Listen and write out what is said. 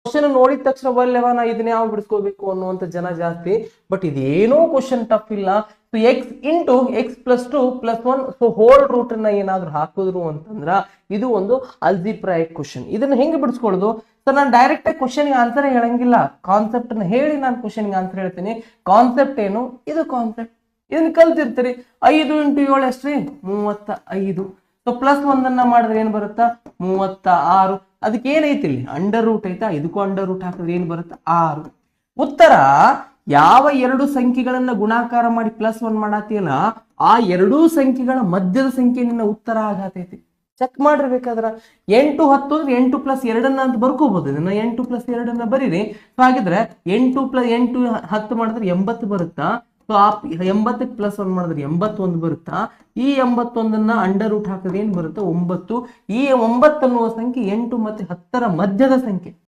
Question ನೋಡಿದ ತಕ್ಷಣ ಬಲ್ಲೆವ ನಾ ಇದನ್ನ ಯಾವ ಬಿಡಿಸ್ಕೋಬೇಕು ಅನ್ನುವಂಥ ಜನ ಜಾಸ್ತಿ. ಬಟ್ ಇದೇನೋ ಕ್ವಶನ್ ಟಫ್ ಇಲ್ಲ. So x into x plus 2 plus 1 so whole root ಅನ್ನ ಏನಾದ್ರು ಹಾಕಿದ್ರು ಅಂತಂದ್ರ ಇದು ಒಂದು ಅಲ್ಜಿಬ್ರಾಯಿಕ್ ಕ್ವಶನ್. ಇದನ್ನ ಹೆಂಗೆ ಬಿಡಿಸ್ಕೊಳ್ಳೋದು? ಸೊ ನಾನು ಡೈರೆಕ್ಟ್ ಆಗಿ ಕ್ವಶನ್ಗೆ ಆನ್ಸರ್ ಹೇಳಂಗಿಲ್ಲ, ಕಾನ್ಸೆಪ್ಟ್ ಅನ್ನ ಹೇಳಿ ನಾನು ಕ್ವಶನ್ಗೆ ಆನ್ಸರ್ ಹೇಳ್ತೀನಿ. ಕಾನ್ಸೆಪ್ಟ್ ಏನು? ಇದು ಕಾನ್ಸೆಪ್ಟ್, ಇದನ್ನ ಕಲ್ತಿರ್ತೀರಿ. 5 ಇಂಟು 7 ಎಷ್ಟ್ರಿ? 35. ಸೊ ಪ್ಲಸ್ 1 ಮಾಡಿದ್ರೆ ಏನ್ ಬರುತ್ತಾ? 36. ಅದಕ್ಕೆ ಏನೈತಿ ಇಲ್ಲಿ? ಅಂಡರ್ ರೂಟ್ ಐತಾ? ಇದಕ್ಕೂ ಅಂಡರ್ ರೂಟ್ ಹಾಕಿದ್ರೆ ಏನ್ ಬರುತ್ತೆ? 6. ಉತ್ತರ ಯಾವ ಎರಡು ಸಂಖ್ಯೆಗಳನ್ನ ಗುಣಾಕಾರ ಮಾಡಿ ಪ್ಲಸ್ 1 ಮಾಡಾತಿಯಲ್ಲ ಆ ಎರಡೂ ಸಂಖ್ಯೆಗಳ ಮಧ್ಯದ ಸಂಖ್ಯೆ ನಿನ್ನ ಉತ್ತರ ಆಗತೈತಿ. ಚೆಕ್ ಮಾಡಿರ್ಬೇಕಾದ್ರ 8 10 ಅಂದ್ರೆ 8 ಪ್ಲಸ್ 2 ಅಂತ ಬರ್ಕೋಬಹುದು. ಇದನ್ನ 8 ಪ್ಲಸ್ 2 ಬರೀರಿ. ಸೊ ಹಾಗಿದ್ರೆ 8 ಪ್ಲಸ್ 8 10 ಮಾಡಿದ್ರೆ 80 ಬರುತ್ತಾ? ಸೊ ಆ 80 ಪ್ಲಸ್ 1 ಮಾಡಿದ್ರೆ 81 ಬರುತ್ತಾ? ಈ 81 ಅಂಡರ್ ರೂಟ್ ಹಾಕಿದ್ರೆ ಏನ್ ಬರುತ್ತೆ? 9. ಈ 9 ಅನ್ನುವ ಸಂಖ್ಯೆ 8 ಮತ್ತೆ 10ರ ಮಧ್ಯದ ಸಂಖ್ಯೆ.